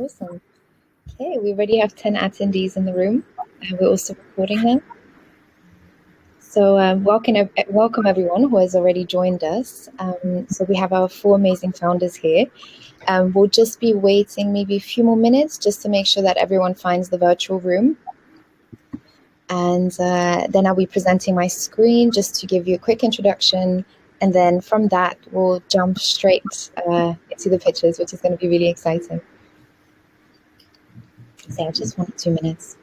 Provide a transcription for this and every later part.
Awesome. Okay, we already have 10 attendees in the room. We're also recording them. So welcome everyone who has already joined us. So we have our 4 amazing founders here. We'll just be waiting maybe a few more minutes just to make sure that everyone finds the virtual room. And then I'll be presenting my screen just to give you a quick introduction. And then from that, we'll jump straight into the pitches, which is going to be really exciting. So yeah, just 1 or 2 minutes.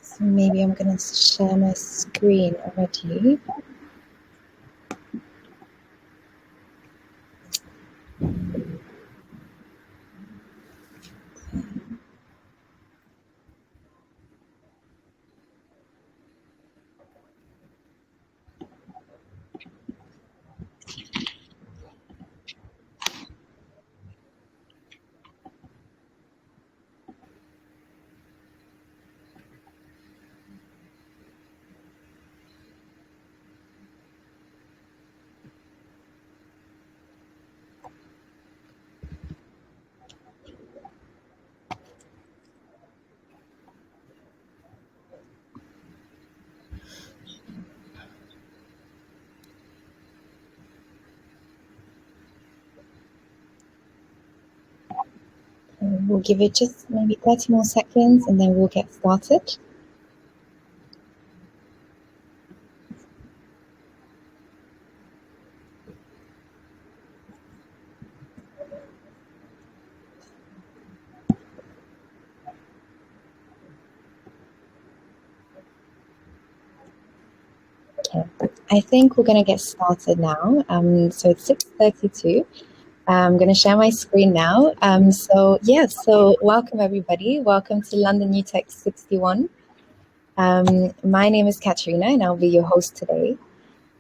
So maybe I'm going to share my screen already. We'll give it just maybe 30 more seconds and then we'll get started. Okay, I think we're going to get started now. So it's 6:32. I'm going to share my screen now. So welcome everybody. Welcome to London New Tech 61. My name is Katerina and I'll be your host today.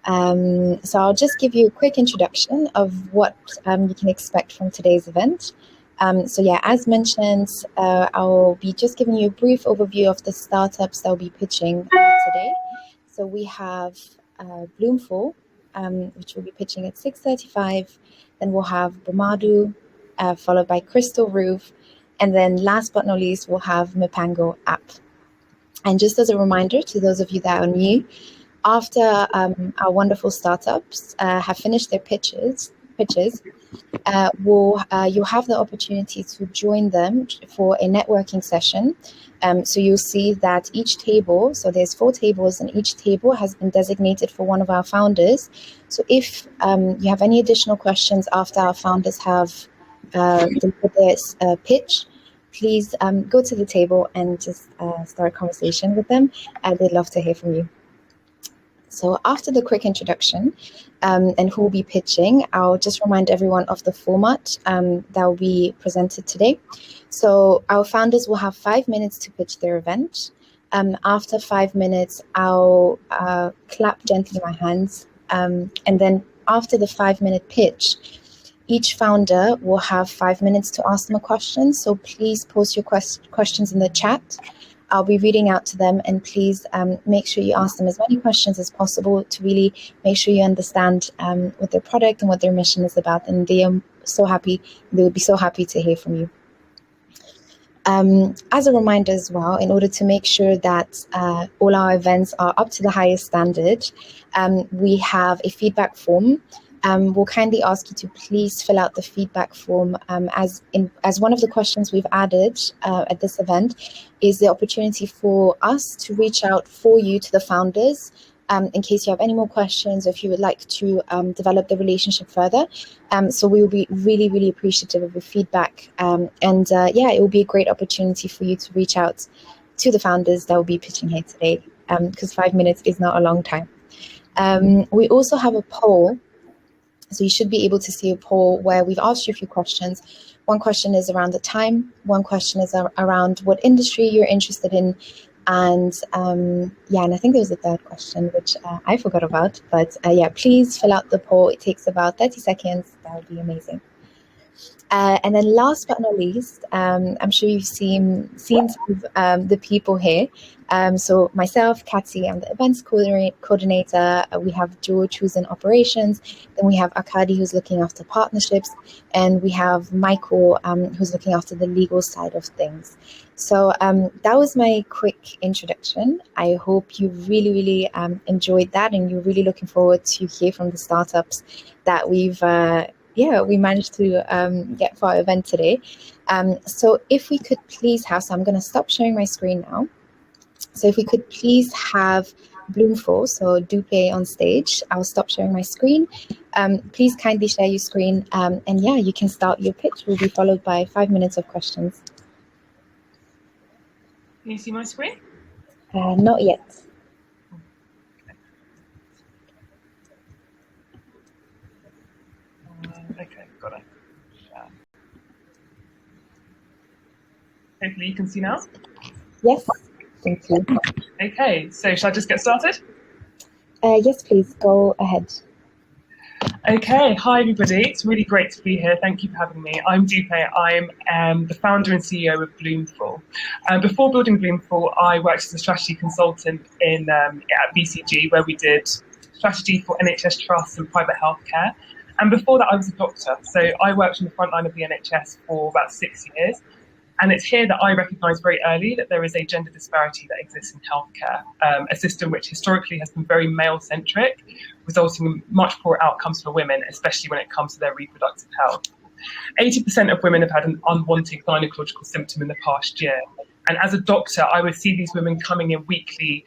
So I'll just give you a quick introduction of what you can expect from today's event. As mentioned, I'll be just giving you a brief overview of the startups that will be pitching today. So we have Bloomful, which will be pitching at 6:35. Then we'll have Bomadu, followed by CrystalRoof. And then last but not least, we'll have Mipango app. And just as a reminder to those of you that are new, after our wonderful startups have finished their pitches, you'll have the opportunity to join them for a networking session. So you'll see that each table, so there's 4 tables, and each table has been designated for one of our founders. So if you have any additional questions after our founders have delivered their pitch, please go to the table and just start a conversation with them. They'd love to hear from you. So after the quick introduction and who will be pitching, I'll just remind everyone of the format that will be presented today. So our founders will have 5 minutes to pitch their event. After 5 minutes, I'll clap gently my hands. And then after the 5-minute pitch, each founder will have 5 minutes to ask them a question. So please post your questions in the chat. I'll be reading out to them, and please make sure you ask them as many questions as possible to really make sure you understand what their product and what their mission is about. And they would be so happy to hear from you. As a reminder as well, in order to make sure that all our events are up to the highest standard, we have a feedback form. We'll kindly ask you to please fill out the feedback form as one of the questions we've added at this event is the opportunity for us to reach out for you to the founders in case you have any more questions or if you would like to develop the relationship further. So we will be really, really appreciative of your feedback. It will be a great opportunity for you to reach out to the founders that will be pitching here today because 5 minutes is not a long time. We also have a poll. So you should be able to see a poll where we've asked you a few questions. One question is around the time. One question is around what industry you're interested in. And and I think there was a third question, which I forgot about. But please fill out the poll. It takes about 30 seconds. That would be amazing. And then last but not least, I'm sure you've seen some of the people here. So myself, Kathy, I'm the events coordinator. We have George, who's in operations. Then we have Akadi, who's looking after partnerships. And we have Michael, who's looking after the legal side of things. So that was my quick introduction. I hope you really, really enjoyed that, and you're really looking forward to hear from the startups that we managed to get for our event today. So if we could please have, so I'm going to stop sharing my screen now. So if we could please have Bloomful, so Dupe on stage. I'll stop sharing my screen. Please kindly share your screen. And yeah, you can start your pitch. Will be followed by 5 minutes of questions. Can you see my screen? Not yet. Okay, got it. Hopefully you can see now. Yes, thank you. Okay, so shall I just get started? Yes, please, go ahead. Okay, hi everybody. It's really great to be here. Thank you for having me. I'm Dupe. I'm the founder and CEO of Bloomful. Before building Bloomful, I worked as a strategy consultant at BCG, where we did strategy for NHS trusts and private healthcare. And before that, I was a doctor. So I worked on the front line of the NHS for about 6 years. And it's here that I recognised very early that there is a gender disparity that exists in healthcare, a system which historically has been very male-centric, resulting in much poorer outcomes for women, especially when it comes to their reproductive health. 80% of women have had an unwanted gynecological symptom in the past year. And as a doctor, I would see these women coming in weekly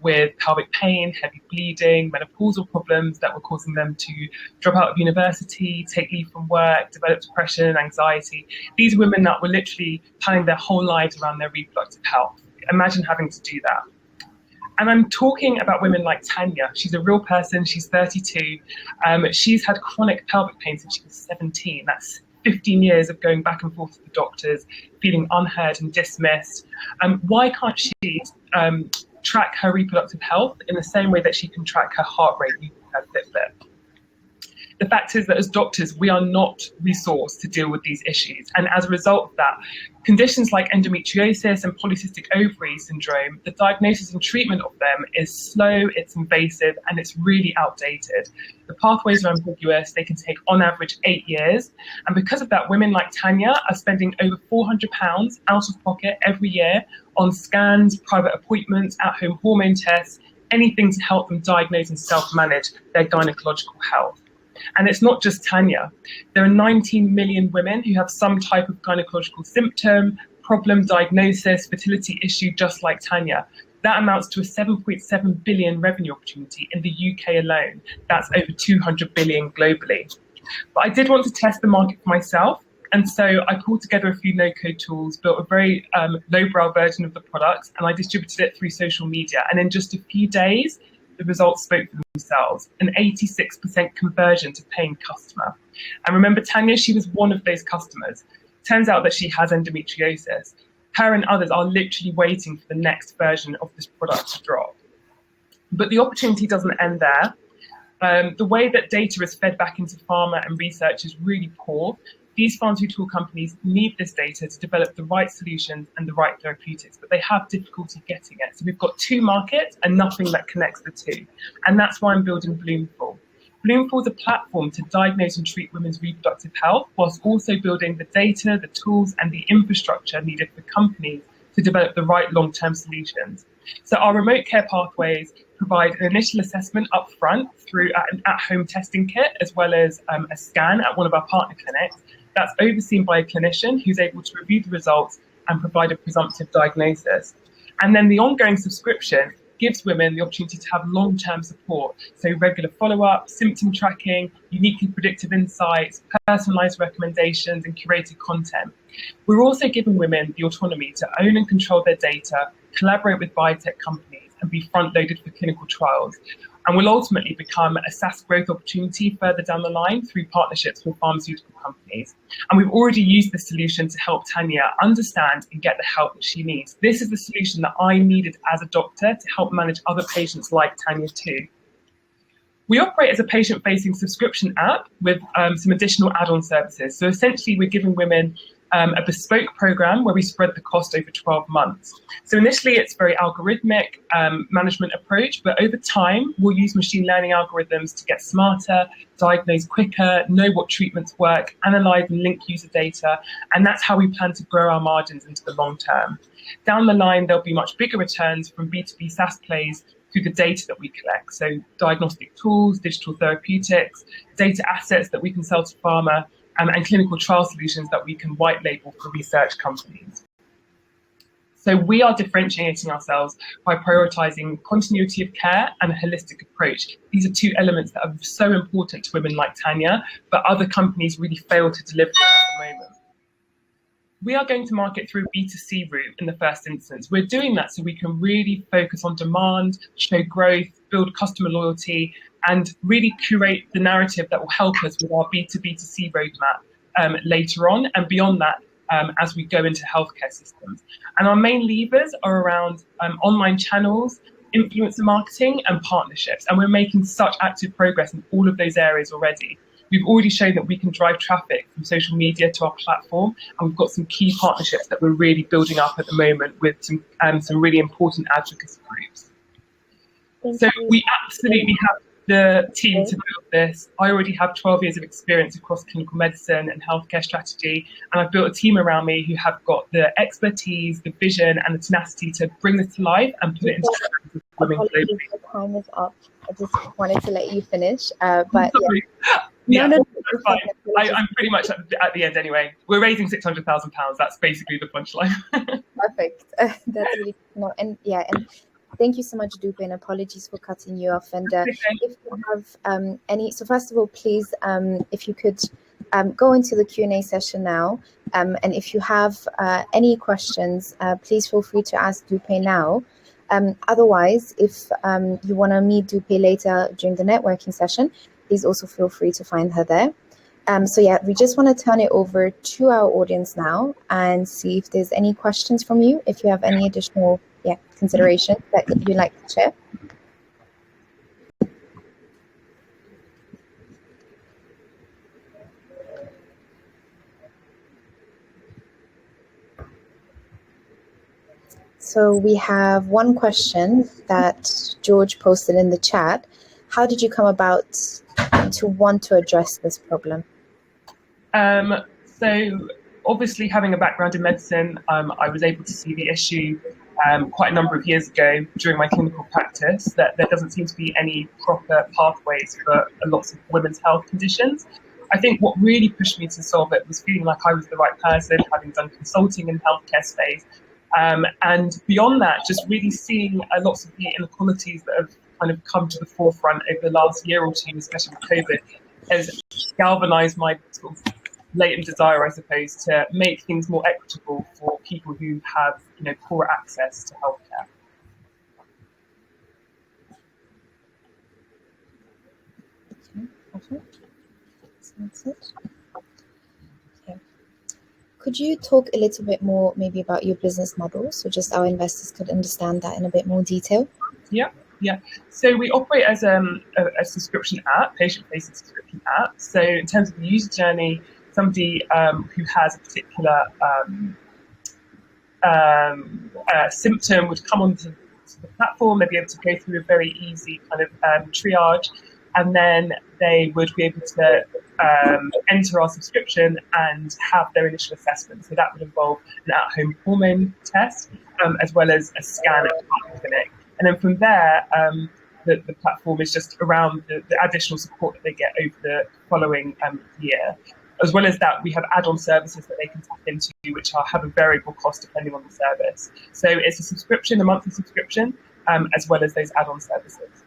with pelvic pain, heavy bleeding, menopausal problems that were causing them to drop out of university, take leave from work, develop depression, anxiety. These women that were literally planning their whole lives around their reproductive health. Imagine having to do that. And I'm talking about women like Tanya. She's a real person. She's 32. She's had chronic pelvic pain since she was 17. That's 15 years of going back and forth to the doctors, feeling unheard and dismissed. Why can't she track her reproductive health in the same way that she can track her heart rate using her Fitbit? The fact is that as doctors, we are not resourced to deal with these issues. And as a result of that, conditions like endometriosis and polycystic ovary syndrome, the diagnosis and treatment of them is slow, it's invasive, and it's really outdated. The pathways are ambiguous. They can take, on average, 8 years. And because of that, women like Tanya are spending over £400 out of pocket every year on scans, private appointments, at-home hormone tests, anything to help them diagnose and self-manage their gynecological health. And it's not just Tanya. There are 19 million women who have some type of gynecological symptom, problem, diagnosis, fertility issue, just like Tanya. That amounts to a 7.7 billion revenue opportunity in the UK alone. That's over 200 billion globally. But I did want to test the market for myself. And so I pulled together a few no-code tools, built a very lowbrow version of the product, and I distributed it through social media. And in just a few days, the results spoke for themselves, an 86% conversion to paying customer. And remember, Tanya, she was one of those customers. Turns out that she has endometriosis. Her and others are literally waiting for the next version of this product to drop. But the opportunity doesn't end there. The way that data is fed back into pharma and research is really poor. These pharmaceutical companies need this data to develop the right solutions and the right therapeutics, but they have difficulty getting it. So we've got two markets and nothing that connects the two. And that's why I'm building Bloomful. Bloomful is a platform to diagnose and treat women's reproductive health, whilst also building the data, the tools, and the infrastructure needed for companies to develop the right long-term solutions. So our remote care pathways provide an initial assessment up front through an at-home testing kit, as well as a scan at one of our partner clinics. That's overseen by a clinician who's able to review the results and provide a presumptive diagnosis. And then the ongoing subscription gives women the opportunity to have long-term support, so regular follow-up, symptom tracking, uniquely predictive insights, personalised recommendations, and curated content. We're also giving women the autonomy to own and control their data, collaborate with biotech companies, and be front-loaded for clinical trials. And will ultimately become a SaaS growth opportunity further down the line through partnerships with pharmaceutical companies. And we've already used this solution to help Tanya understand and get the help that she needs. This is the solution that I needed as a doctor to help manage other patients like Tanya too. We operate as a patient-facing subscription app with some additional add-on services. So essentially, we're giving women a bespoke program where we spread the cost over 12 months. So initially, it's very algorithmic management approach, but over time, we'll use machine learning algorithms to get smarter, diagnose quicker, know what treatments work, analyze and link user data, and that's how we plan to grow our margins into the long term. Down the line, there'll be much bigger returns from B2B SaaS plays through the data that we collect. So diagnostic tools, digital therapeutics, data assets that we can sell to pharma, and clinical trial solutions that we can white label for research companies. So we are differentiating ourselves by prioritizing continuity of care and a holistic approach. These are two elements that are so important to women like Tanya, but other companies really fail to deliver at the moment. We are going to market through a B2C route in the first instance. We're doing that so we can really focus on demand, show growth, build customer loyalty, and really curate the narrative that will help us with our B2B2C roadmap later on and beyond that as we go into healthcare systems. And our main levers are around online channels, influencer marketing, and partnerships. And we're making such active progress in all of those areas already. We've already shown that we can drive traffic from social media to our platform, and we've got some key partnerships that we're really building up at the moment with some really important advocacy groups. So we absolutely have the team to build this. I already have 12 years of experience across clinical medicine and healthcare strategy, and I've built a team around me who have got the expertise, the vision, and the tenacity to bring this to life and put it into the hands of women globally. The time is up. I just wanted to let you finish, but yeah. No, that's fine. I'm pretty much at the end anyway. We're raising £600,000. That's basically the punchline. Perfect. That's really cool. And thank you so much, Dupe, and apologies for cutting you off. And if you have any, so first of all, please, if you could go into the Q&A session now. And if you have any questions, please feel free to ask Dupe now. Otherwise, if you want to meet Dupe later during the networking session, please also feel free to find her there. We just want to turn it over to our audience now and see if there's any questions from you, if you have any additional considerations that you'd like to share. So we have one question that George posted in the chat. How did you come about to want to address this problem? So obviously, having a background in medicine, I was able to see the issue quite a number of years ago during my clinical practice, that there doesn't seem to be any proper pathways for lots of women's health conditions. I think what really pushed me to solve it was feeling like I was the right person, having done consulting in the healthcare space. And beyond that, just really seeing lots of the inequalities that have kind of come to the forefront over the last year or two, especially with COVID, has galvanized my sort of latent desire, I suppose, to make things more equitable for people who have, poor access to healthcare. Okay. That's it. Okay. Could you talk a little bit more maybe about your business model, so just our investors could understand that in a bit more detail? Yeah. So we operate as a subscription app, patient-facing subscription app. So in terms of the user journey, somebody who has a particular symptom would come onto the platform. They'd be able to go through a very easy kind of triage, and then they would be able to enter our subscription and have their initial assessment. So that would involve an at-home hormone test, as well as a scan at the clinic. And then from there, the platform is just around the additional support that they get over the following year. As well as that, we have add-on services that they can tap into, which have a variable cost depending on the service. So it's a subscription, a monthly subscription, as well as those add-on services.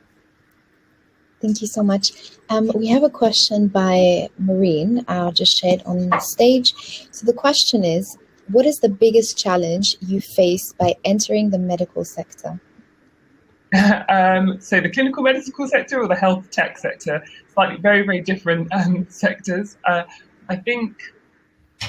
Thank you so much. We have a question by Maureen, just shared on the stage. So the question is, what is the biggest challenge you face by entering the medical sector? So the clinical medical sector or the health tech sector, slightly very, very different sectors. I think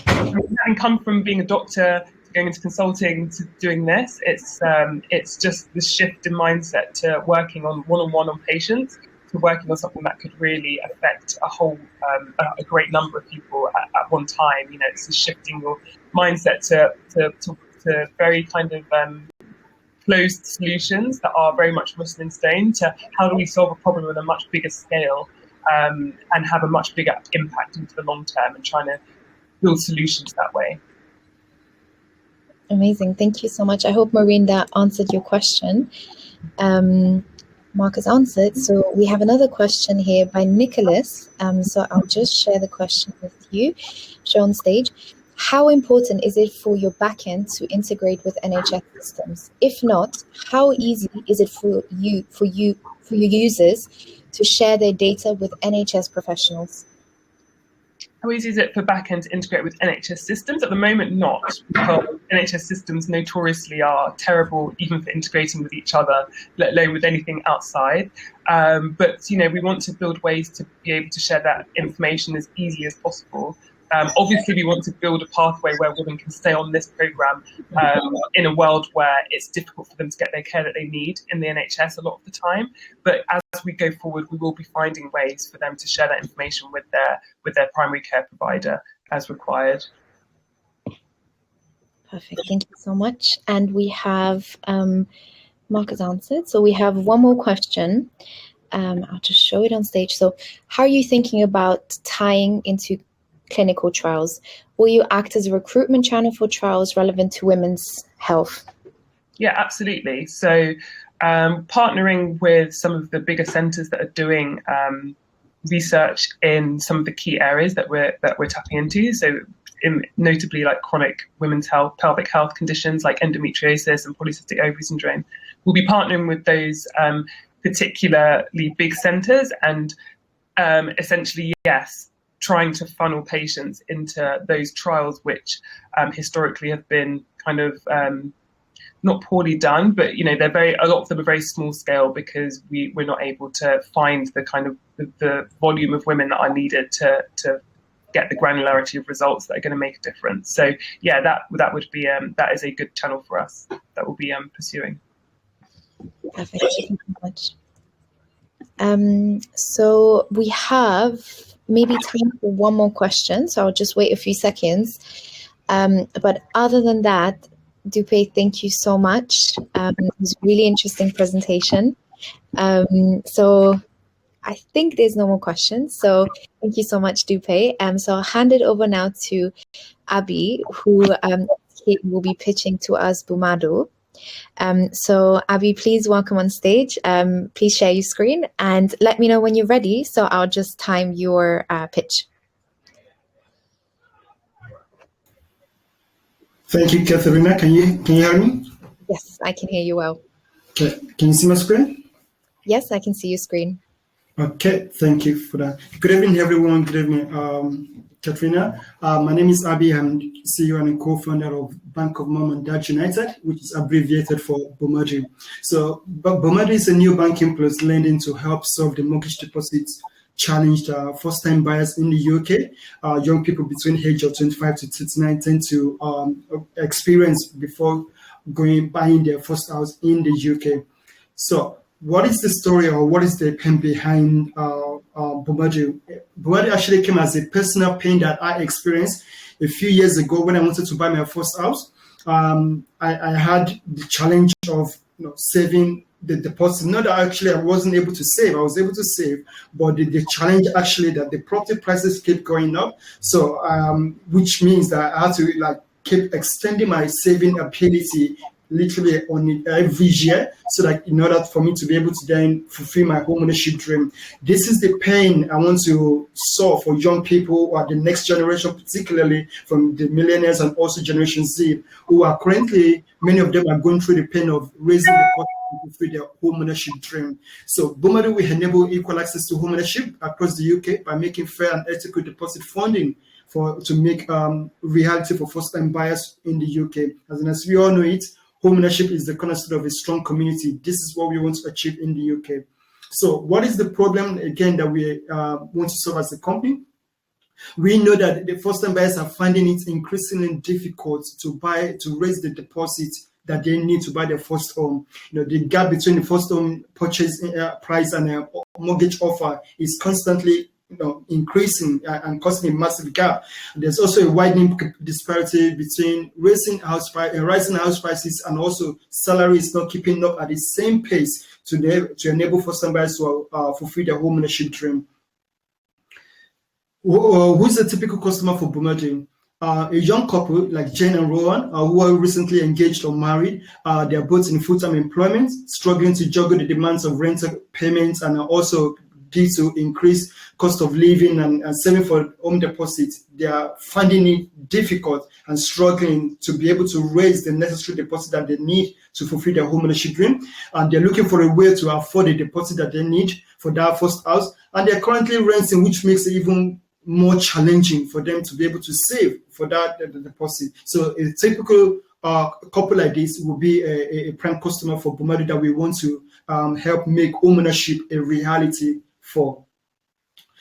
having come from being a doctor to going into consulting to doing this, it's just the shift in mindset to working on one-on-one on patients. working on something that could really affect a great number of people at one time. You know, it's just shifting your mindset to very kind of closed solutions that are very much written in stone, to how do we solve a problem on a much bigger scale, and have a much bigger impact into the long term, and trying to build solutions that way. Amazing. Thank you so much. I hope, Maureen, that answered your question. Mark has answered. So we have another question here by Nicholas. So I'll just share the question with you, show on stage. How important is it for your backend to integrate with NHS systems? If not, how easy is it for your users to share their data with NHS professionals? How easy is it for backend to integrate with NHS systems? At the moment, not, because NHS systems notoriously are terrible, even for integrating with each other, let alone with anything outside. But you know, we want to build ways to be able to share that information as easily as possible. Obviously, we want to build a pathway where women can stay on this programme in a world where it's difficult for them to get their care that they need in the NHS a lot of the time. But as we go forward, we will be finding ways for them to share that information with their primary care provider as required. Perfect. Thank you so much. And we have Mark has answered. So we have one more question. I'll just show it on stage. So how are you thinking about tying into clinical trials? Will you act as a recruitment channel for trials relevant to women's health? Yeah, absolutely. So partnering with some of the bigger centres that are doing research in some of the key areas that we're tapping into. So notably like chronic women's health, pelvic health conditions like endometriosis and polycystic ovary syndrome. We'll be partnering with those particularly big centres and essentially, yes, trying to funnel patients into those trials, which historically have been kind of not poorly done, but you know, a lot of them are very small scale because we're not able to find the kind of the volume of women that are needed to get the granularity of results that are going to make a difference. So yeah, that would be that is a good channel for us that we'll be pursuing. Perfect. Thank you so much. So we have maybe time for one more question, so I'll just wait a few seconds. But other than that, Dupe, thank you so much. It was a really interesting presentation. So I think there's no more questions. So thank you so much, Dupe. So I'll hand it over now to Abby, who will be pitching to us Bomadu. So Abby, please welcome on stage. Please share your screen and let me know when you're ready. So I'll just time your pitch. Thank you, Katharina. Can you hear me? Yes, I can hear you well. Okay. Can you see my screen? Yes, I can see your screen. Okay, thank you for that. Good evening, everyone. Good evening, Katrina. My name is Abby. I'm CEO and co-founder of Bank of Mom and Dad United, which is abbreviated for Bomadu. So Bomadu is a new banking plus lending to help solve the mortgage deposits challenged first-time buyers in the UK. Young people between the age of 25 to 39 tend to experience before buying their first house in the UK. So what is the story or what is the pain behind Bomadu? Bomadu actually came as a personal pain that I experienced a few years ago when I wanted to buy my first house. I had the challenge of saving the deposit. Not that actually I wasn't able to save, I was able to save, but the challenge actually that the property prices keep going up. So which means that I had to keep extending my saving ability literally on every year, so that in order for me to be able to then fulfill my home ownership dream. This is the pain I want to solve for young people or the next generation, particularly from the millennials and also Generation Z, who are currently, many of them are going through the pain of raising the cost to fulfill their home ownership dream. So Bomadu will enable equal access to home ownership across the UK by making fair and ethical deposit funding to make reality for first-time buyers in the UK. As we all know it, home ownership is the cornerstone of a strong community. This is what we want to achieve in the UK. So what is the problem, again, that we want to solve as a company? We know that the first-time buyers are finding it increasingly difficult to raise the deposit that they need to buy their first home. The gap between the first home purchase price and mortgage offer is constantly increasing and causing a massive gap. There's also a widening disparity between rising house prices, and also salaries not keeping up at the same pace to enable first-time buyers to fulfill their home ownership dream. Who's the typical customer for Bomadu? A young couple like Jane and Rowan, who are recently engaged or married. They are both in full-time employment, struggling to juggle the demands of rental payments, and are also due to increased cost of living and saving for home deposits. They are finding it difficult and struggling to be able to raise the necessary deposit that they need to fulfill their home ownership dream. And they're looking for a way to afford the deposit that they need for that first house. And they're currently renting, which makes it even more challenging for them to be able to save for that deposit. So a typical couple like this will be a prime customer for Bomadu that we want to help make home ownership a reality for.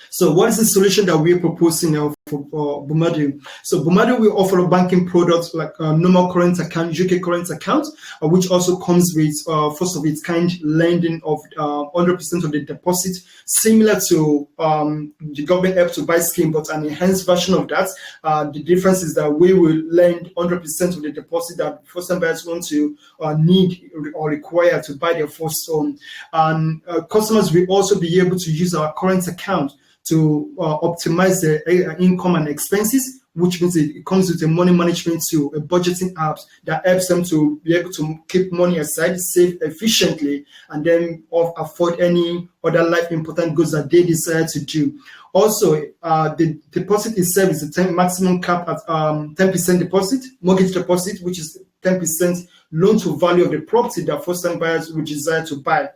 So what is the solution that we're proposing now for Bomadu? So Bomadu will offer a banking product like normal current account, UK current account, which also comes with first of its kind lending of 100% of the deposit, similar to the government help to buy scheme, but an enhanced version of that. The difference is that we will lend 100% of the deposit that first-time buyers want to need or require to buy their first home. And customers will also be able to use our current account to optimize their income and expenses, which means it comes with a money management tool, a budgeting app that helps them to be able to keep money aside, save efficiently, and then afford any other life important goods that they desire to do. Also, the deposit itself is a maximum cap at 10% deposit, mortgage deposit, which is 10% loan to value of the property that first-time buyers would desire to buy.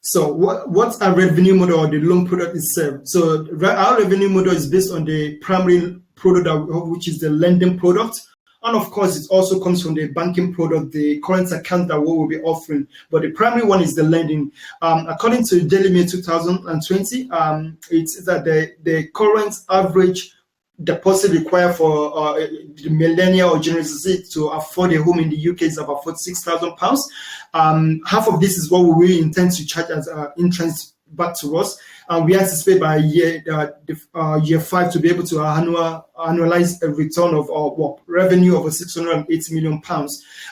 So what's our revenue model or the loan product itself? So our revenue model is based on the primary product, which is the lending product. And of course, it also comes from the banking product, the current account that we will be offering. But the primary one is the lending. According to Daily Mail 2020, it's that the current average deposit required for the millennial or Generation Z to afford a home in the UK is about £46,000. Half of this is what we really intend to charge as interest back to us. And we anticipate by year 5 to be able to annualize a return of revenue of £680 million.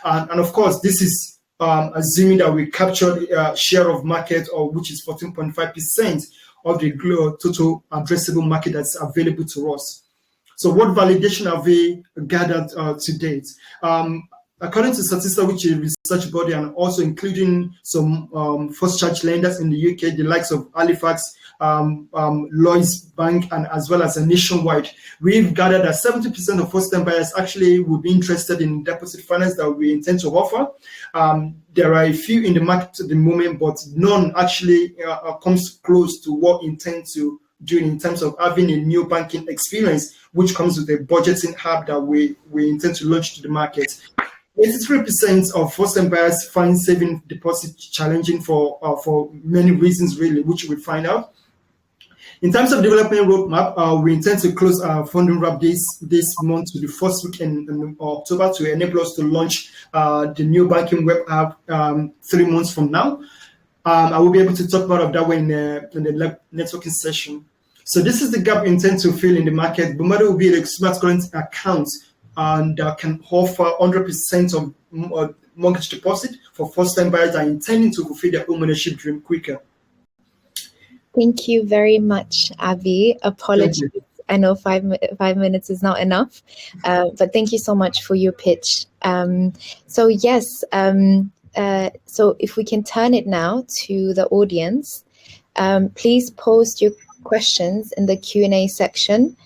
And of course, this is assuming that we capture a share of market, which is 14.5% of the total addressable market that's available to us. So what validation have we gathered to date? According to Statista, which is a research body, and also including some first charge lenders in the UK, the likes of Halifax, Lloyds Bank, and as well as Nationwide, we've gathered that 70% of first-time buyers actually would be interested in deposit finance that we intend to offer. There are a few in the market at the moment, but none actually comes close to what we intend to do in terms of having a new banking experience, which comes with a budgeting hub that we intend to launch to the market. 83% of first-time buyers find saving deposit challenging for many reasons, really, which we find out. In terms of development roadmap, we intend to close our funding wrap this month to the first week in October to enable us to launch the new banking web app 3 months from now. I will be able to talk about that way in the networking session. So this is the gap we intend to fill in the market. Bomadu will be a smart current account and can offer 100% of mortgage deposit for first-time buyers that are intending to fulfill their home ownership dream quicker. Thank you very much, Abby. Apologies. I know 5 minutes is not enough, but thank you so much for your pitch. So if we can turn it now to the audience, please post your questions in the Q&A section.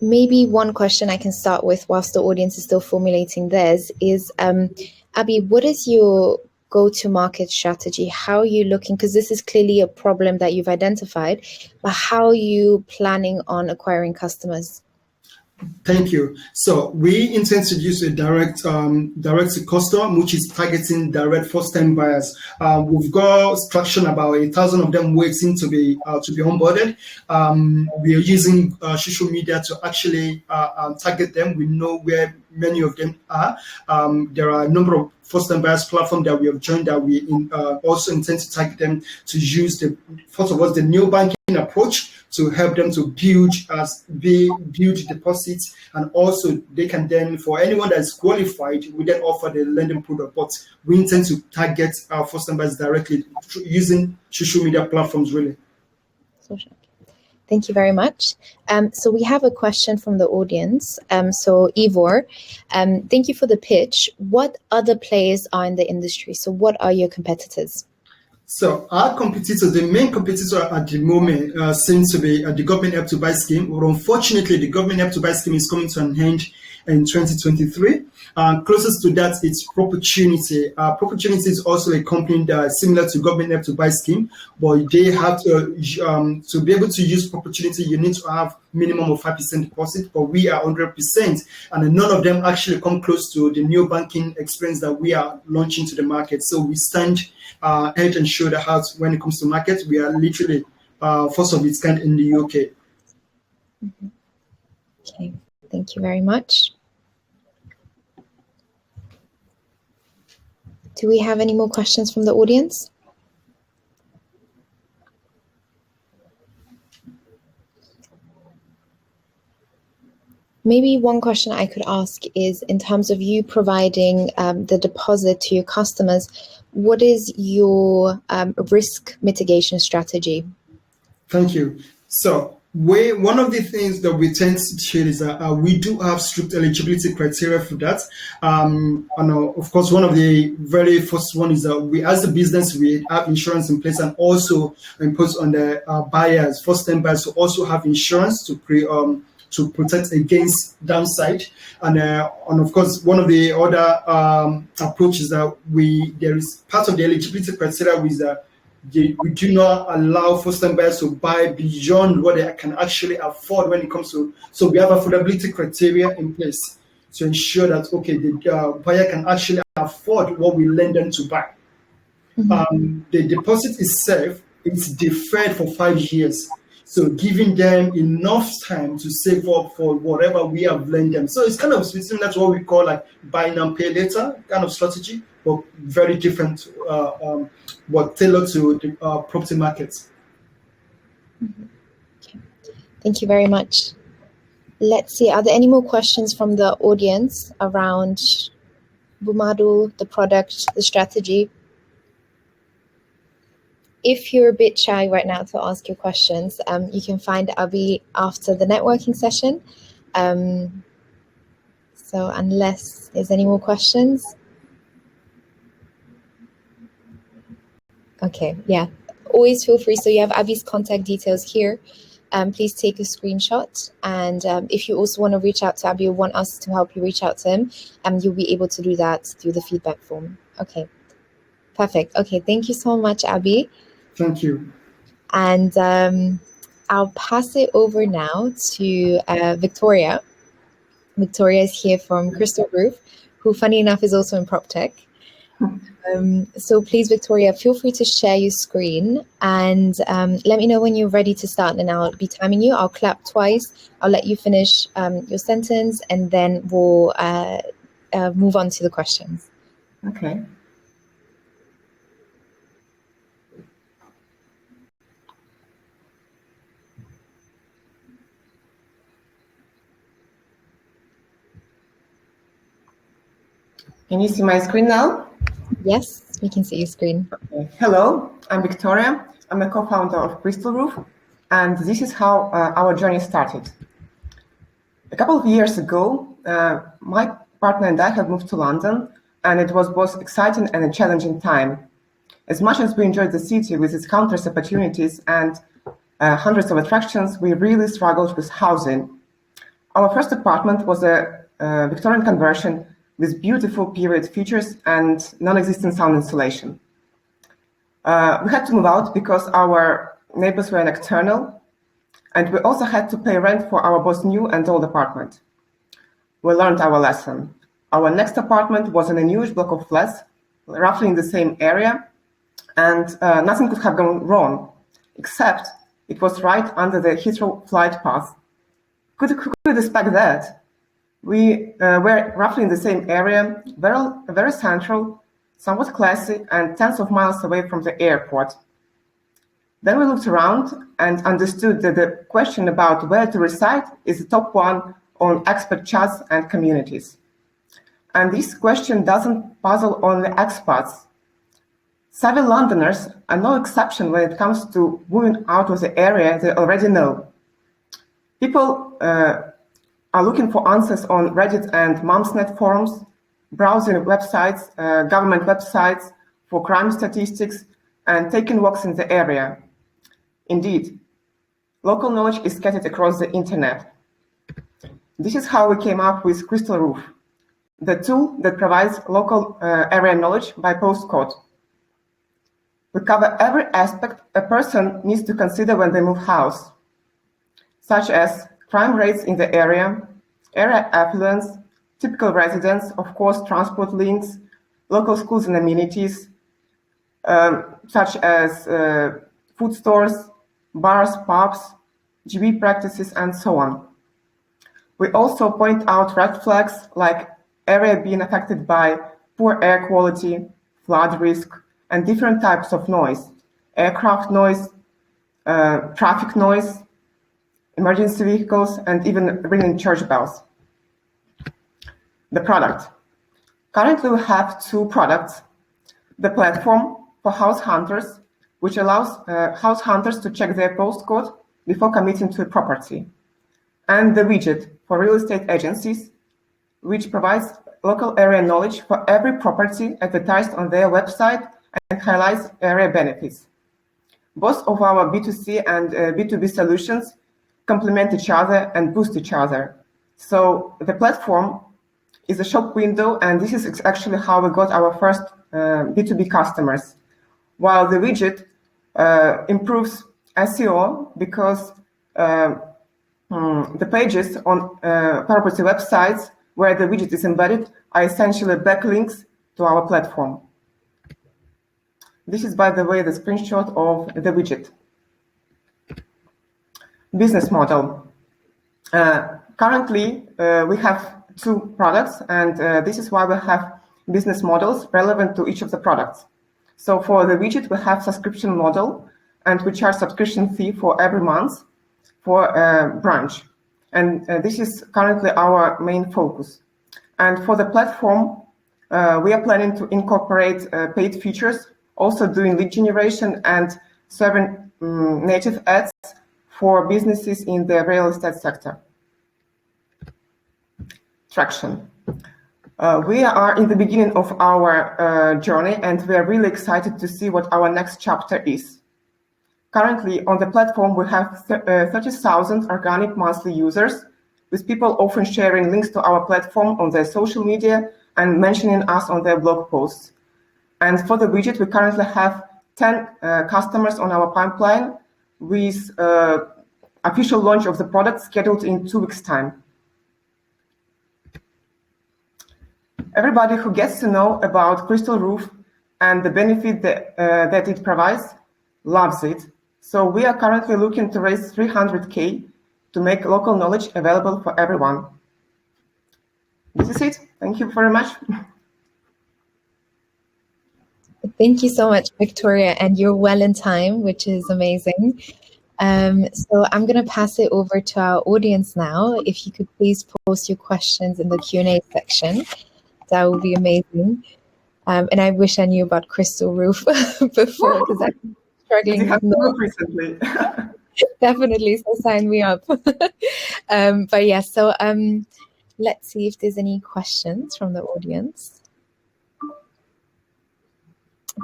Maybe one question I can start with whilst the audience is still formulating theirs is, Abby, what is your go-to-market strategy? How are you looking? Because this is clearly a problem that you've identified, but how are you planning on acquiring customers? Thank you. So we intend to use a direct to customer, which is targeting direct first-time buyers. We've got traction about 1,000 of them waiting to be onboarded. We are using social media to actually target them. We know where many of them are. There are a number of first-time buyers platforms that we have joined that we also intend to target them to use first of all, the new banking approach to help them to build deposits, and also they can then, for anyone that is qualified, we then offer the lending product. But we intend to target our first-time buyers directly using social media platforms, really. Thank you very much. So we have a question from the audience. So Ivor, thank you for the pitch. What other players are in the industry? So what are your competitors? So our competitors, the main competitor at the moment seems to be the government help to buy scheme. But unfortunately, the government help to buy scheme is coming to an end in 2023. Closest to that, it's Opportunity. Opportunity is also a company that is similar to government help to buy scheme, but they have to be able to use Opportunity, you need to have minimum of 5% deposit, but we are 100%, and none of them actually come close to the new banking experience that we are launching to the market. So we stand head and shoulder out when it comes to market. We are literally first of its kind in the UK. Mm-hmm. Okay, thank you very much. Do we have any more questions from the audience? Maybe one question I could ask is, in terms of you providing the deposit to your customers, what is your risk mitigation strategy? Thank you. So one of the things that we tend to share is that we do have strict eligibility criteria for that. And of course, one of the very first one is that we, as a business, we have insurance in place, and also impose on the buyers, first-time buyers, to also have insurance to protect against downside. And of course, one of the other approaches that there is part of the eligibility criteria is that we do not allow first-time buyers to buy beyond what they can actually afford when it comes to. So we have affordability criteria in place to ensure that, okay, the buyer can actually afford what we lend them to buy. Mm-hmm. The deposit itself is deferred for 5 years. So giving them enough time to save up for whatever we have lent them. So it's kind of similar to what we call like buy now, pay later kind of strategy, but very different, but tailored to the property markets. Mm-hmm. Okay. Thank you very much. Let's see, are there any more questions from the audience around Bomadu, the product, the strategy? If you're a bit shy right now to ask your questions, you can find Abi after the networking session. So unless there's any more questions. Okay, yeah, always feel free. So you have Abi's contact details here. Please take a screenshot. And if you also want to reach out to Abi or want us to help you reach out to him, you'll be able to do that through the feedback form. Okay, perfect. Okay, thank you so much, Abi. Thank you. And I'll pass it over now to Victoria. Victoria is here from CrystalRoof, who, funny enough, is also in PropTech. So please, Victoria, feel free to share your screen and let me know when you're ready to start, and I'll be timing you. I'll clap twice. I'll let you finish your sentence, and then we'll move on to the questions. Okay. Can you see my screen now? Yes, we can see your screen. Okay. Hello, I'm Victoria. I'm a co-founder of CrystalRoof, and this is how our journey started. A couple of years ago, my partner and I have moved to London, and it was both exciting and a challenging time. As much as we enjoyed the city with its countless opportunities and hundreds of attractions, we really struggled with housing. Our first apartment was a Victorian conversion with beautiful period features and non-existent sound insulation. We had to move out because our neighbors were nocturnal, and we also had to pay rent for our both new and old apartment. We learned our lesson. Our next apartment was in a newish block of flats, roughly in the same area, and nothing could have gone wrong, except it was right under the Heathrow flight path. Could you expect that? We were roughly in the same area, very central, somewhat classy, and tens of miles away from the airport. Then we looked around and understood that the question about where to reside is the top one on expert chats and communities. And this question doesn't puzzle only expats. Savvy Londoners are no exception when it comes to moving out of the area they already know. People are looking for answers on Reddit and Mumsnet forums, browsing websites, government websites for crime statistics, and taking walks in the area. Indeed, local knowledge is scattered across the internet. This is how we came up with CrystalRoof, the tool that provides local area knowledge by postcode. We cover every aspect a person needs to consider when they move house, such as crime rates in the area affluence, typical residents, of course, transport links, local schools and amenities, such as food stores, bars, pubs, GB practices, and so on. We also point out red flags like area being affected by poor air quality, flood risk, and different types of noise, aircraft noise, traffic noise, emergency vehicles, and even ringing church bells. The product. Currently, we have two products. The platform for house hunters, which allows house hunters to check their postcode before committing to a property. And the widget for real estate agencies, which provides local area knowledge for every property advertised on their website and highlights area benefits. Both of our B2C and B2B solutions complement each other and boost each other. So the platform is a shop window, and this is actually how we got our first B2B customers. While the widget improves SEO because the pages on property websites where the widget is embedded are essentially backlinks to our platform. This is, by the way, the screenshot of the widget. Business model. Currently, we have two products, and this is why we have business models relevant to each of the products. So for the widget, we have subscription model, and we charge subscription fee for every month for a branch. And this is currently our main focus. And for the platform, we are planning to incorporate paid features, also doing lead generation and serving native ads for businesses in the real estate sector. Traction. We are in the beginning of our journey, and we are really excited to see what our next chapter is. Currently, on the platform, we have 30,000 organic monthly users, with people often sharing links to our platform on their social media and mentioning us on their blog posts. And for the widget, we currently have 10 customers on our pipeline, with official launch of the product scheduled in 2 weeks' time. Everybody who gets to know about CrystalRoof and the benefit that it provides loves it. So we are currently looking to raise 300K to make local knowledge available for everyone. This is it. Thank you very much. Thank you so much, Victoria, and you're well in time, which is amazing. So I'm going to pass it over to our audience now. If you could please post your questions in the Q&A section, that would be amazing. And I wish I knew about CrystalRoof before, because I'm struggling with no recently. Definitely, so sign me up. But yeah, so let's see if there's any questions from the audience.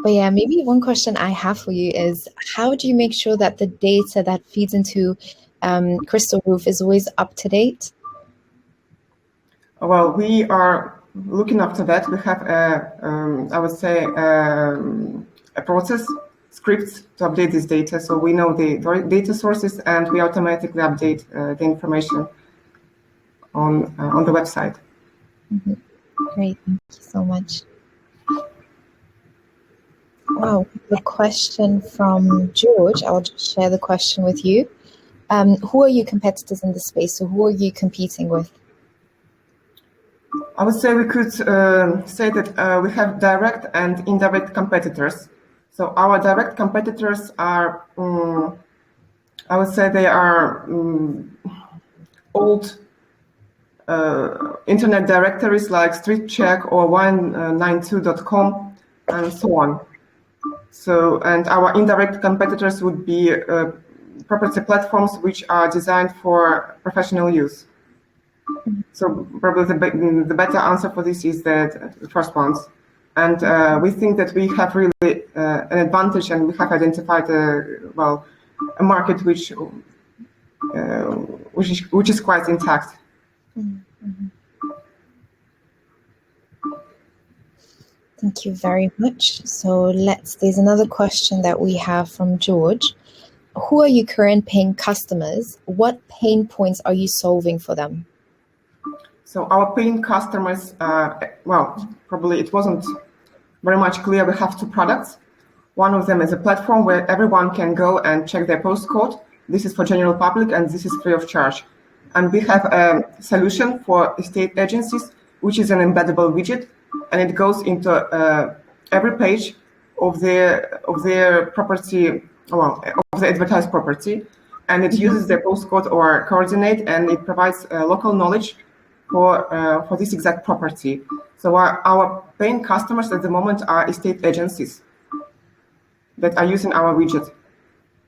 But yeah, maybe one question I have for you is, how do you make sure that the data that feeds into CrystalRoof is always up to date? Well, we are looking after that. We have, I would say, a process, scripts to update this data. So we know the data sources, and we automatically update the information on the website. Mm-hmm. Great, thank you so much. Wow, a question from George. I'll just share the question with you. Who are your competitors in the space? So who are you competing with? I would say we could say that we have direct and indirect competitors. So our direct competitors are, I would say they are old internet directories like StreetCheck or 192.com and so on. So, and our indirect competitors would be property platforms which are designed for professional use. So probably the better answer for this is the first ones. And we think that we have really an advantage, and we have identified a market which is quite intact. Mm-hmm. Thank you very much. So there's another question that we have from George. Who are your current paying customers? What pain points are you solving for them? So our paying customers, probably it wasn't very much clear. We have two products. One of them is a platform where everyone can go and check their postcode. This is for general public, and this is free of charge. And we have a solution for estate agencies, which is an embeddable widget, and it goes into every page of their property, of the advertised property, and it uses their postcode or coordinate, and it provides local knowledge for this exact property. So our paying customers at the moment are estate agencies that are using our widget.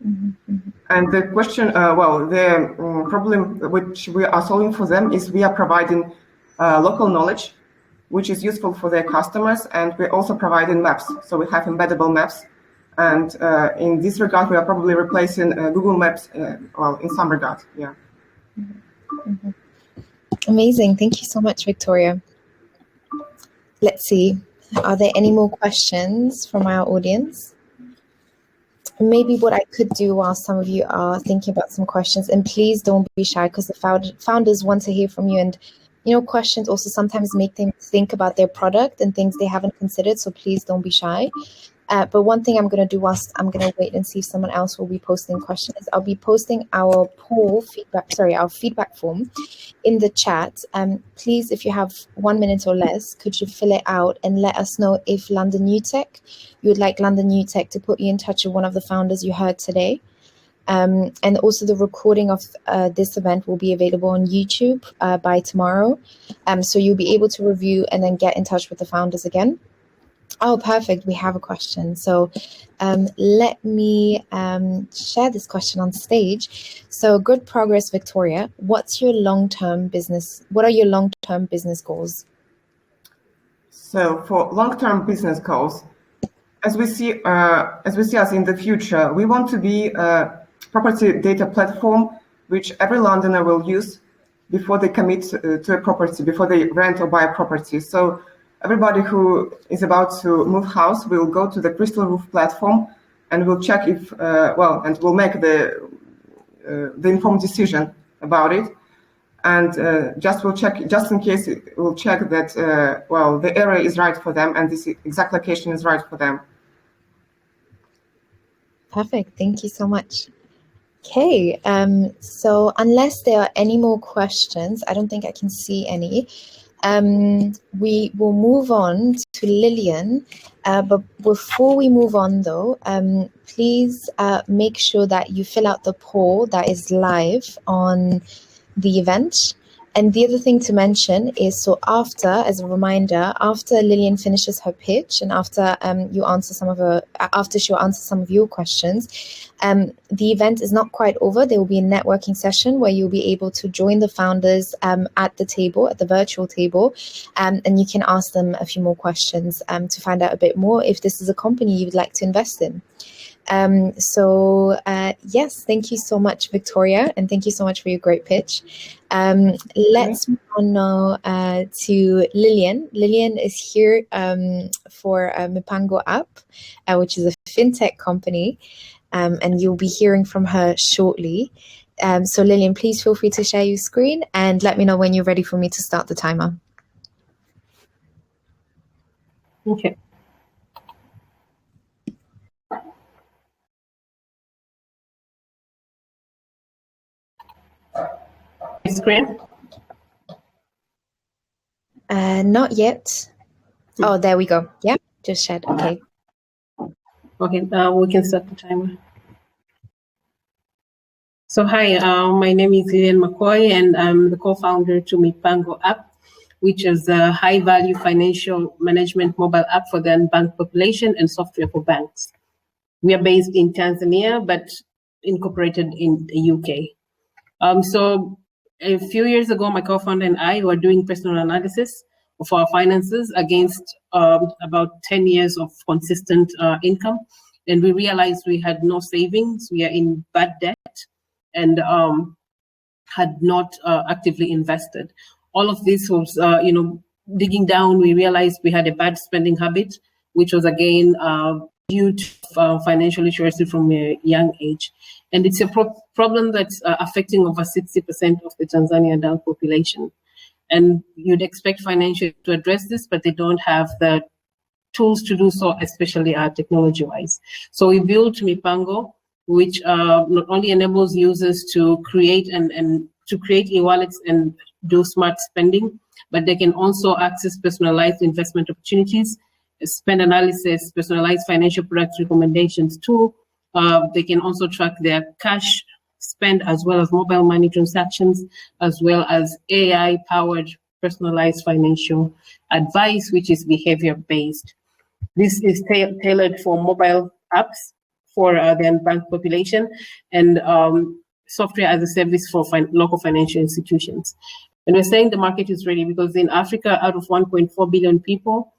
Mm-hmm. And the question, the problem which we are solving for them is we are providing local knowledge, which is useful for their customers, and we're also providing maps. So we have embeddable maps, and in this regard, we are probably replacing Google Maps, in some regard, yeah. Mm-hmm. Amazing. Thank you so much, Victoria. Let's see. Are there any more questions from our audience? Maybe what I could do while some of you are thinking about some questions, and please don't be shy, because the founders want to hear from you, and questions also sometimes make them think about their product and things they haven't considered, so please don't be shy. But one thing I'm going to do whilst I'm going to wait and see if someone else will be posting questions is I'll be posting our our feedback form in the chat. Please, if you have 1 minute or less, could you fill it out and let us know if London New Tech, you would like London New Tech to put you in touch with one of the founders you heard today. And also the recording of this event will be available on YouTube by tomorrow. So you'll be able to review and then get in touch with the founders again. Oh, perfect. We have a question. So let me share this question on stage. So good progress, Victoria. What are your long-term business goals? So for long-term business goals, as we see us in the future, we want to be a property data platform which every Londoner will use before they commit to a property, before they rent or buy a property. So everybody who is about to move house will go to the CrystalRoof platform and will check if, and will make the informed decision about it. And just in case, we'll check that, the area is right for them and this exact location is right for them. Perfect. Thank you so much. Okay. So unless there are any more questions, I don't think I can see any. We will move on to Lillian, but before we move on though, please make sure that you fill out the poll that is live on the event. And the other thing to mention is, so as a reminder, after Lillian finishes her pitch and after she'll answer some of your questions, the event is not quite over. There will be a networking session where you'll be able to join the founders at the virtual table, and you can ask them a few more questions to find out a bit more if this is a company you would like to invest in. Yes, thank you so much, Victoria, and thank you so much for your great pitch. Let's move on now to Lillian. Lillian is here for Mipango app, which is a fintech company, and you'll be hearing from her shortly. So Lillian, please feel free to share your screen and let me know when you're ready for me to start the timer. Okay. Screen. Not yet. Oh, there we go. Yeah, just shared. Okay. Okay, we can start the timer. So hi, my name is Lilian McCoy, and I'm the co-founder to Mipango app, which is a high-value financial management mobile app for the unbanked population and software for banks. We are based in Tanzania, but incorporated in the UK. So a few years ago, my co-founder and I were doing personal analysis of our finances against about 10 years of consistent income. And we realized we had no savings, we are in bad debt, and had not actively invested. All of this was, digging down, we realized we had a bad spending habit, which was again due to financial literacy from a young age. And it's a problem that's affecting over 60% of the Tanzanian adult population. And you'd expect financial to address this, but they don't have the tools to do so, especially technology-wise. So we built Mipango, which not only enables users to create and to create e-wallets and do smart spending, but they can also access personalized investment opportunities, spend analysis, personalized financial product recommendations tool. They can also track their cash spend as well as mobile money transactions, as well as AI-powered personalized financial advice, which is behavior-based. This is tailored for mobile apps for the unbanked population and software as a service for local financial institutions. And we're saying the market is ready because in Africa, out of 1.4 billion people,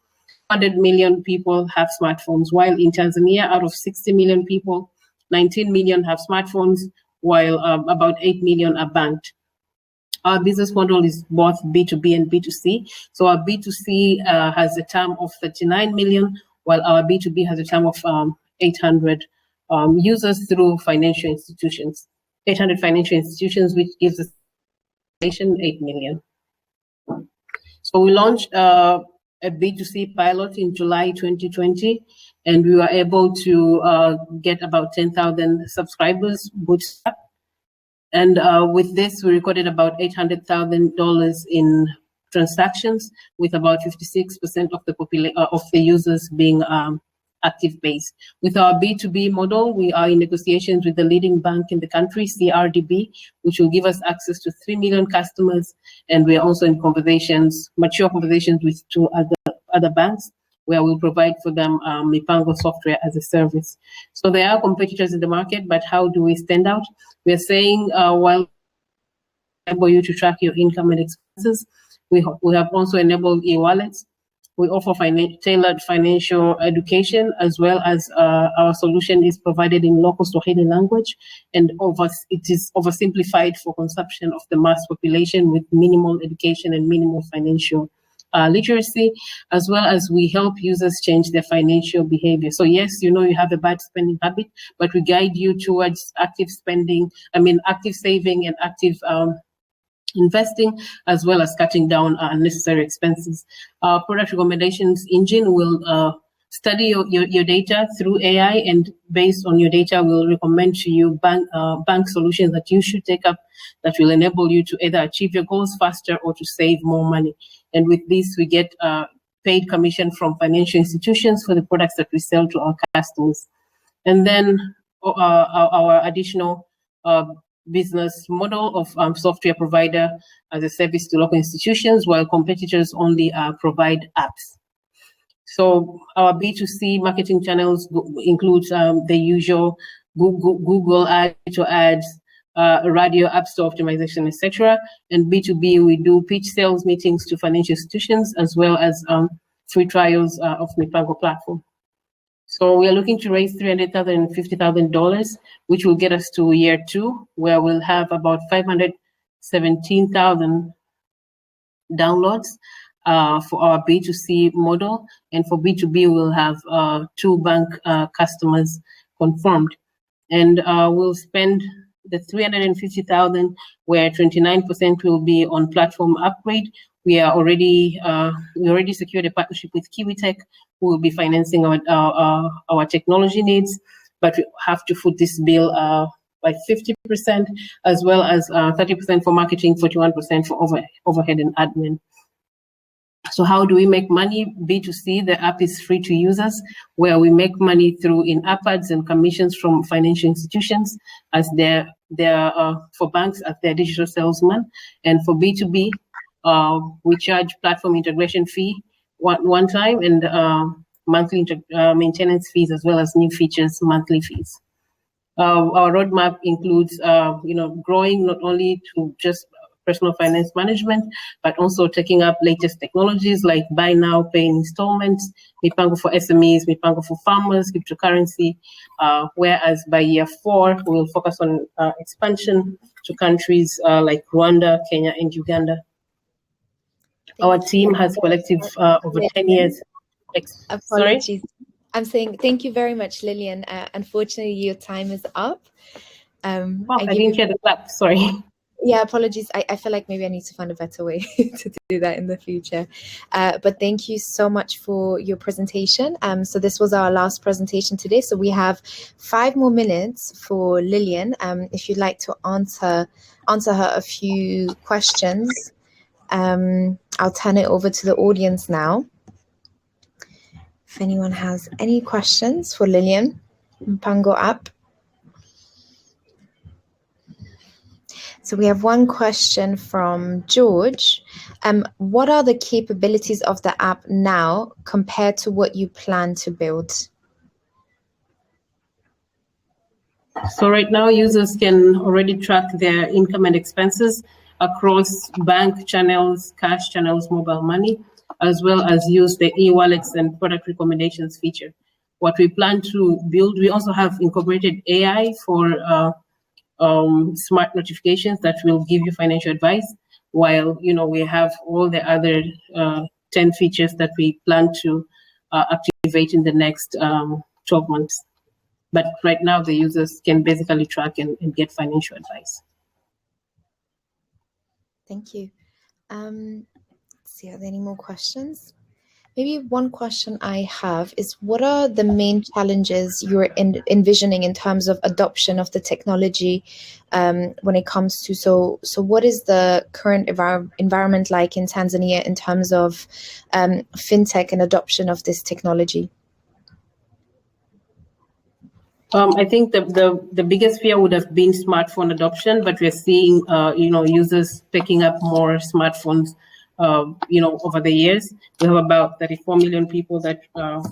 100 million people have smartphones, while in Tanzania, out of 60 million people, 19 million have smartphones, while about 8 million are banked. Our business model is both B2B and B2C. So our B2C has a TAM of 39 million, while our B2B has a TAM of 800 users through financial institutions. 800 financial institutions, which gives us 8 million. So we launched a B2C pilot in July 2020, and we were able to get about 10,000 subscribers bootstrap. And with this, we recorded about $800,000 in transactions, with about 56% of the users being active base. With our B2B model, we are in negotiations with the leading bank in the country, CRDB, which will give us access to 3 million customers. And we are also in mature conversations with 2 other banks, where we'll provide for them Mipango software as a service. So there are competitors in the market, but how do we stand out? We're saying while enable you to track your income and expenses, we have also enabled e-wallets. We offer tailored financial education, as well as our solution is provided in local Swahili language, and it is oversimplified for consumption of the mass population with minimal education and minimal financial literacy, as well as we help users change their financial behavior. So yes, you have a bad spending habit, but we guide you towards active spending, active saving and active investing, as well as cutting down unnecessary expenses. Our product recommendations engine will study your data through AI, and based on your data, we'll recommend to you bank solutions that you should take up that will enable you to either achieve your goals faster or to save more money. And with this, we get paid commission from financial institutions for the products that we sell to our customers. And then our additional business model of software provider as a service to local institutions, while competitors only provide apps. So our B2C marketing channels include the usual Google ads, radio, app store optimization, etc. And B2B, we do pitch sales meetings to financial institutions, as well as free trials of Mipango platform. So we are looking to raise $300,000 and $50,000, which will get us to year 2, where we'll have about 517,000 downloads for our B2C model. And for B2B, we'll have 2 bank customers confirmed. And we'll spend the $350,000, where 29% will be on platform upgrade. We already secured a partnership with KiwiTech, who will be financing our technology needs, but we have to foot this bill by 50%, as well as 30% for marketing, 41% for overhead and admin. So how do we make money? B2C, the app is free to users, where we make money through in-app ads and commissions from financial institutions as for banks as their digital salesman. And for B2B, we charge platform integration fee one time and monthly maintenance fees, as well as new features monthly fees. Our roadmap includes, growing not only to just personal finance management, but also taking up latest technologies like buy now, pay in installments, Mipango for SMEs, Mipango for farmers, cryptocurrency. Whereas by year 4, we will focus on expansion to countries like Rwanda, Kenya, and Uganda. Our team has collective over 10 years. Apologies. Sorry? I'm saying thank you very much, Lillian. Unfortunately, your time is up. I didn't hear the clap, sorry. Yeah, apologies. I feel like maybe I need to find a better way to do that in the future. But thank you so much for your presentation. So this was our last presentation today. So we have 5 more minutes for Lillian. If you'd like to answer her a few questions, I'll turn it over to the audience now. If anyone has any questions for Lillian, Mipango app. So we have one question from George. What are the capabilities of the app now compared to what you plan to build? So right now, users can already track their income and expenses across bank channels, cash channels, mobile money, as well as use the e-wallets and product recommendations feature. What we plan to build, we also have incorporated AI for smart notifications that will give you financial advice, while we have all the other 10 features that we plan to activate in the next 12 months. But right now, the users can basically track and get financial advice. Thank you. Let's see, are there any more questions? Maybe one question I have is, what are the main challenges you're envisioning in terms of adoption of the technology when it comes to, so what is the current environment like in Tanzania in terms of fintech and adoption of this technology? I think the biggest fear would have been smartphone adoption, but we're seeing users picking up more smartphones over the years. We have about 34 million people that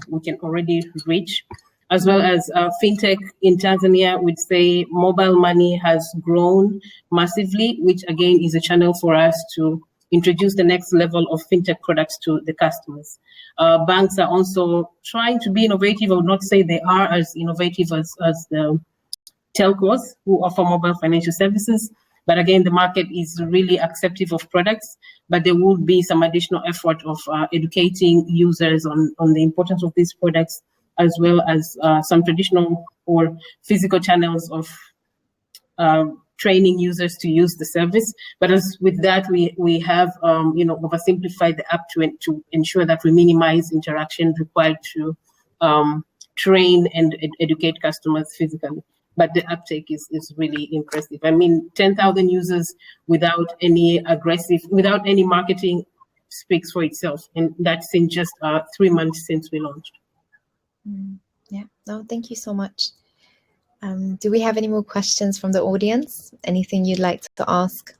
we can already reach, as well as fintech in Tanzania. We'd say mobile money has grown massively, which again is a channel for us to introduce the next level of fintech products to the customers. Banks are also trying to be innovative. I would not say they are as innovative as the telcos who offer mobile financial services. But again, the market is really acceptive of products, but there will be some additional effort of educating users on the importance of these products, as well as some traditional or physical channels of training users to use the service. But as with that, we have oversimplified the app to ensure that we minimize interaction required to train and educate customers physically. But the uptake is really impressive. I mean, 10,000 users without any marketing speaks for itself. And that's in just 3 months since we launched. Yeah, no, thank you so much. Do we have any more questions from the audience? Anything you'd like to ask?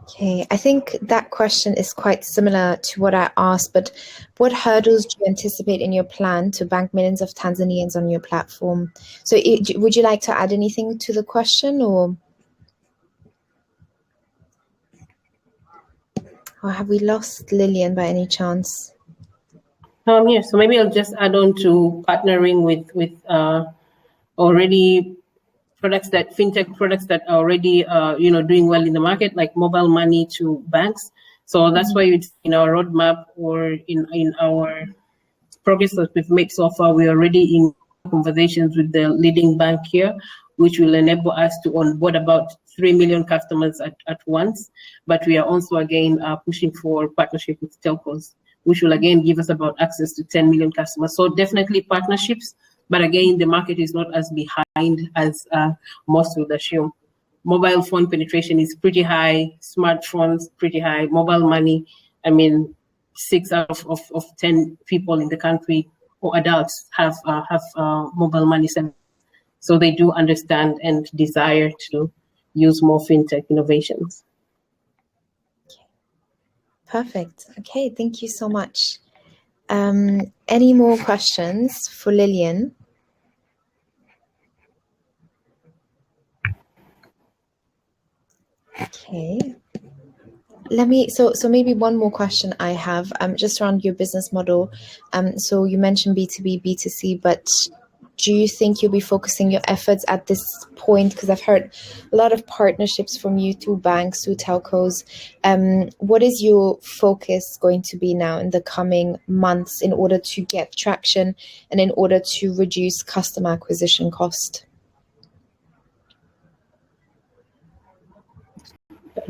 Okay, I think that question is quite similar to what I asked, but what hurdles do you anticipate in your plan to bank millions of Tanzanians on your platform? So would you like to add anything to the question, or have we lost Lillian by any chance? Yeah, so maybe I'll just add on to partnering with already fintech products that are already doing well in the market, like mobile money to banks. So that's why it's in our roadmap or in our progress that we've made so far. We're already in conversations with the leading bank here, which will enable us to onboard about 3 million customers at once. But we are also again pushing for partnership with telcos, which will again give us about access to 10 million customers. So definitely partnerships But again, the market is not as behind as most would assume. Mobile phone penetration is pretty high, smartphones pretty high, mobile money. I mean, 6 out of 10 people in the country or adults have mobile money service. So they do understand and desire to use more fintech innovations. Perfect. Okay, thank you so much. Any more questions for Lillian? Okay. So maybe one more question I have, just around your business model. So you mentioned B2B, B2C, but do you think you'll be focusing your efforts at this point? Because I've heard a lot of partnerships from you through banks, through telcos. What is your focus going to be now in the coming months in order to get traction and in order to reduce customer acquisition cost?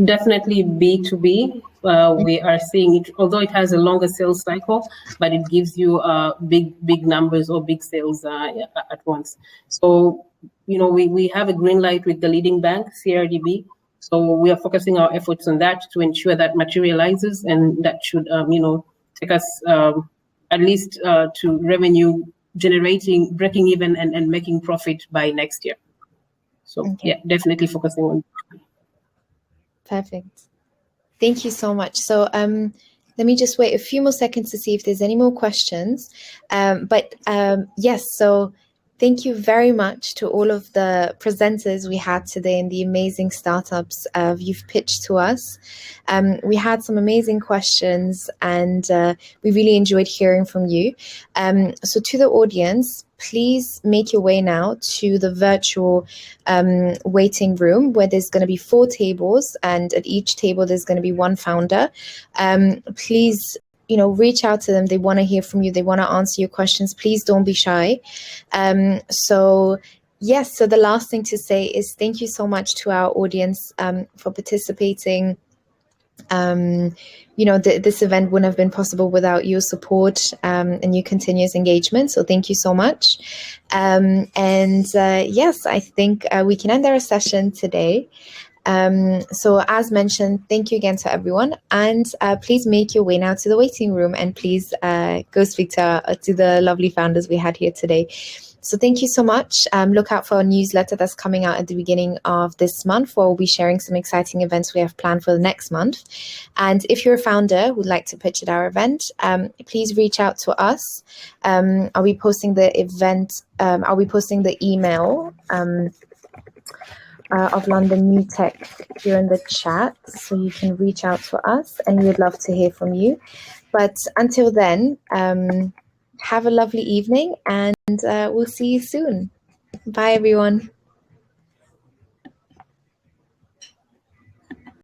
Definitely B2B. We are seeing it, although it has a longer sales cycle, but it gives you big numbers or big sales at once. So, we have a green light with the leading bank, CRDB. So we are focusing our efforts on that to ensure that materializes, and that should, take us at least to revenue generating, breaking even, and making profit by next year. So Okay. yeah, definitely focusing on. Perfect. Thank you so much. So let me just wait a few more seconds to see if there's any more questions. Yes, so thank you very much to all of the presenters we had today and the amazing startups you've pitched to us. We had some amazing questions, and we really enjoyed hearing from you. So to the audience, please make your way now to the virtual waiting room, where there's going to be 4 tables, and at each table there's going to be 1 founder. Please, reach out to them. They want to hear from you. They want to answer your questions. Please don't be shy. So the last thing to say is thank you so much to our audience for participating. This event wouldn't have been possible without your support and your continuous engagement. So thank you so much. Yes, I think we can end our session today. So as mentioned, thank you again to everyone, and please make your way now to the waiting room, and please go speak to the lovely founders we had here today. So thank you so much. Look out for our newsletter that's coming out at the beginning of this month, where we'll be sharing some exciting events we have planned for the next month. And if you're a founder who'd like to pitch at our event, please reach out to us. I'll be posting the event. I'll be posting the email of London New Tech here in the chat, so you can reach out to us, and we'd love to hear from you. But until then, have a lovely evening, and we'll see you soon. Bye, everyone.